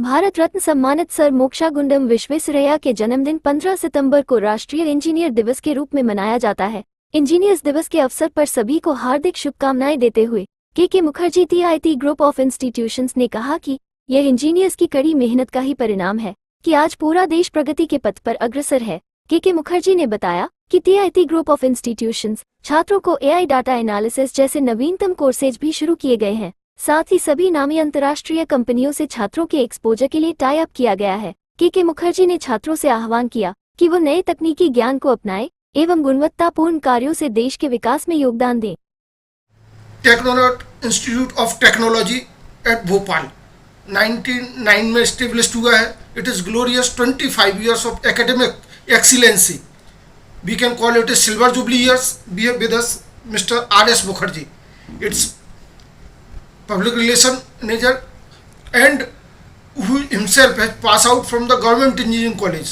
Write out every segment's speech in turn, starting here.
भारत रत्न सम्मानित सर मोक्षागुंडम विश्वेश्वरैया के जन्मदिन 15 सितंबर को राष्ट्रीय इंजीनियर दिवस के रूप में मनाया जाता है। इंजीनियर्स दिवस के अवसर पर सभी को हार्दिक शुभकामनाएं देते हुए के Mukherjee TIT group of institutions ने कहा कि यह इंजीनियर्स की कड़ी मेहनत का ही परिणाम है कि आज पूरा देश प्रगति के पथ पर अग्रसर है। के मुखर्जी ने बताया कि TIT ग्रुप ऑफ इंस्टीट्यूशंस छात्रों को AI डाटा एनालिसिस जैसे नवीनतम कोर्सेज भी शुरू किए गए हैं। साथ ही सभी नामी अंतर्राष्ट्रीय कंपनियों से छात्रों के एक्सपोजर के लिए टाई अप किया गया है। के मुखर्जी ने छात्रों से आह्वान किया कि वो नए तकनीकी ज्ञान को अपनाएं एवं गुणवत्तापूर्ण कार्यों से देश के विकास में योगदान दें। टेक्नोनॉट institute of technology at Bhopal 1909 में स्टेब्लिश हुआ है। It is glorious 25 years of academic excellency. We can call it is silver jubilee years. Be with us mister RS Mukherjee. It's public relation manager and who himself has passed out from the government engineering college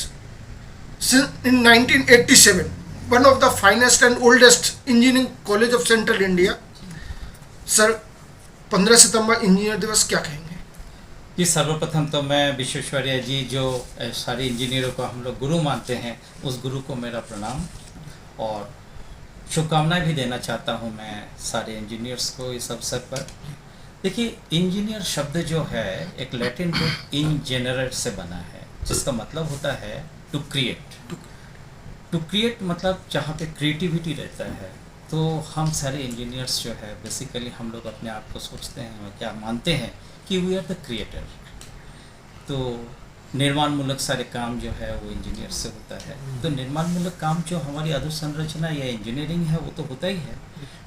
since in 1987, one of the finest and oldest engineering college of central India. Sir 15 September engineer दिवस क्या कहेंगे? जी, सर्वप्रथम तो मैं विश्वेश्वरैया जी जो सारे इंजीनियरों को हम लोग गुरु मानते हैं, उस गुरु को मेरा प्रणाम और शुभकामनाएं भी देना चाहता हूं मैं सारे इंजीनियर्स को इस अवसर पर। देखिए, इंजीनियर शब्द जो है एक लैटिन रूट इन जनरल से बना है, जिसका मतलब होता है टू क्रिएट। टू क्रिएट मतलब जहाँ पे क्रिएटिविटी रहता है। तो हम सारे इंजीनियर्स जो है बेसिकली हम लोग अपने आप को सोचते हैं और क्या मानते हैं कि वी आर द क्रिएटर। तो निर्माण मूलक सारे काम जो है वो इंजीनियर से होता है। तो निर्माण मूलक काम जो हमारी अधोसंरचना या इंजीनियरिंग है वो तो होता ही है।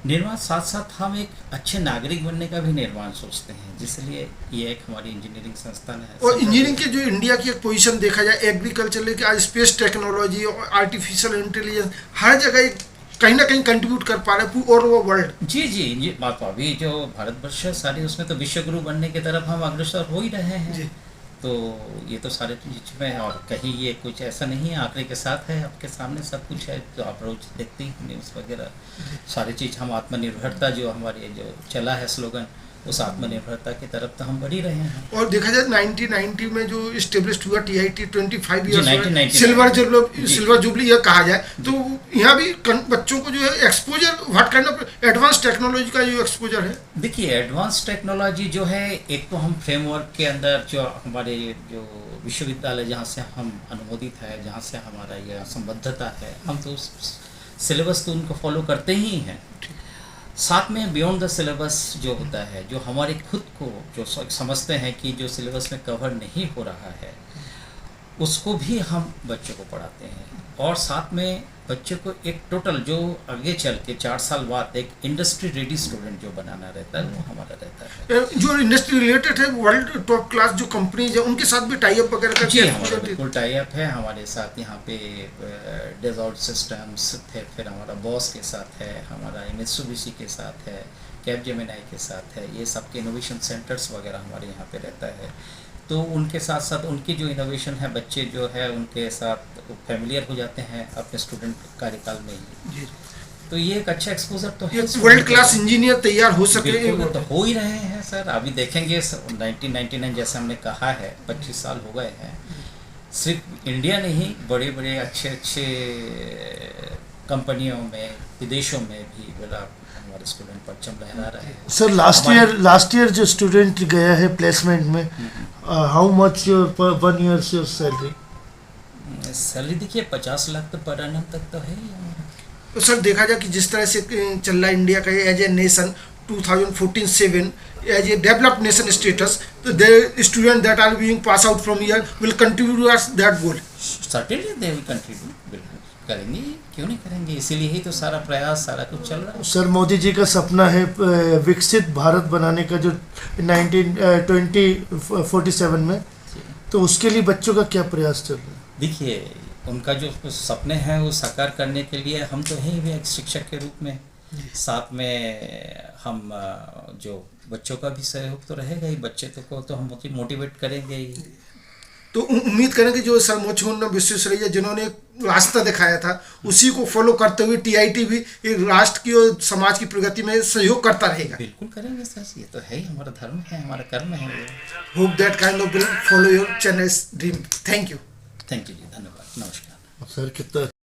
निर्माण साथ साथ हम एक अच्छे नागरिक बनने का भी निर्माण सोचते हैं, जिसलिए ये एक हमारी इंजीनियरिंग संस्थान है। और इंजीनियरिंग के जो इंडिया की एक पोजीशन देखा जाए, एग्रीकल्चर लेके आज स्पेस टेक्नोलॉजी और आर्टिफिशियल इंटेलिजेंस हर जगह कहीं ना कहीं कंट्रीब्यूट कर पा रहे और वो वर्ल्ड। जी, ये बात तो अभी जो भारतवर्ष है सारी उसमें तो विश्व गुरु बनने की तरफ हम अग्रसर हो ही रहे हैं जी। तो ये तो सारे चीज में है और कहीं ये कुछ ऐसा नहीं है आंकड़े के साथ है, आपके सामने सब कुछ है। तो आप रोज देखते ही न्यूज़ वगैरह सारी चीज़। हम आत्मनिर्भरता जो हमारे जो चला है स्लोगन, उस आत्मनिर्भरता की तरफ तो हम बढ़ ही रहे हैं। और देखा जाए 1990 में जो इस्टेब्लिश हुआ TIT 25 years सिल्वर जुबली यह कहा जाए, तो यहाँ भी बच्चों को जो है exposure what kind of advance technology का जो एक्सपोजर है। देखिए, एडवांस टेक्नोलॉजी जो है एक तो हम फ्रेमवर्क के अंदर जो हमारे जो विश्वविद्यालय जहाँ से हम अनुमोदित है, जहाँ से हमारा यह संबद्धता है, हम तो उस सिलेबस तो उनको फॉलो करते ही हैं। साथ में बियॉन्ड द सिलेबस जो होता है, जो हमारे खुद को जो समझते हैं कि जो सिलेबस में कवर नहीं हो रहा है, उसको भी हम बच्चों को पढ़ाते हैं। और साथ में बच्चे को एक टोटल जो आगे चल के 4 साल बाद एक इंडस्ट्री रेडी स्टूडेंट जो बनाना रहता है, वो हमारा रहता है। जो इंडस्ट्री रिलेटेड है, वर्ल्ड टॉप क्लास जो कंपनीज है उनके साथ भी टाई अप वगैरह का हमारा बिल्कुल टाई अप है। हमारे साथ यहाँ पे डेजॉल्ट सिस्टम्स थे, फिर हमारा बॉस के साथ है, हमारा मित्सुबिशी के साथ है, कैपजेमिनी के साथ है। ये सबके इनोवेशन सेंटर्स वगैरह हमारे यहाँ पे रहता है। तो उनके साथ साथ उनकी जो इनोवेशन है, बच्चे जो है उनके साथ फैमिलियर हो जाते हैं अपने स्टूडेंट कार्यकाल में ही। तो ये एक अच्छा एक्सपोजर तो है। वर्ल्ड क्लास इंजीनियर तैयार हो सके तो हो ही रहे हैं सर। अभी देखेंगे 1999 जैसे हमने कहा है 25 साल हो गए हैं। सिर्फ इंडिया नहीं, बड़े बड़े अच्छे कंपनियों में, विदेशों में भी हमारे स्टूडेंट परचम लहरा रहे हैं। सर लास्ट ईयर जो स्टूडेंट गया है प्लेसमेंट में, how much your 1 year your salary? देखिए 50 लाख तो पर annum तक तो है ही। तो सर देखा जाए कि जिस तरह से चल रहा है इंडिया का as a nation 2014-7 as a developed nation status, तो the student that are being pass out from here will contribute towards that goal. Certainly they will contribute, बिल्कुल करेंगे, क्यों नहीं करेंगे। इसीलिए ही तो सारा प्रयास सारा कुछ चल रहा है। सर मोदी जी का सपना है विकसित भारत बनाने का, जो 2047 में, तो उसके लिए बच्चों का क्या प्रयास चल रहा है? देखिए, उनका जो सपने हैं वो साकार करने के लिए हम तो हैं भी एक शिक्षक के रूप में, साथ में हम जो बच्चों का भी सहयोग तो रहेगा ही। बच्चे को तो हम मोटिवेट करेंगे ही। तो उम्मीद करें कि जो सर मोक्षगुंडम विश्वेश्वरैया जिन्होंने एक रास्ता दिखाया था उसी को फॉलो करते हुए टीआईटी भी एक राष्ट्र की और समाज की प्रगति में सहयोग करता रहेगा। बिल्कुल करेंगे सर, ये तो है ही, हमारा धर्म है, हमारा कर्म है ये। Hope that kind of will follow your Chennai dream. Thank you. Thank you ji, धन्यवाद, नमस्कार। सर कितना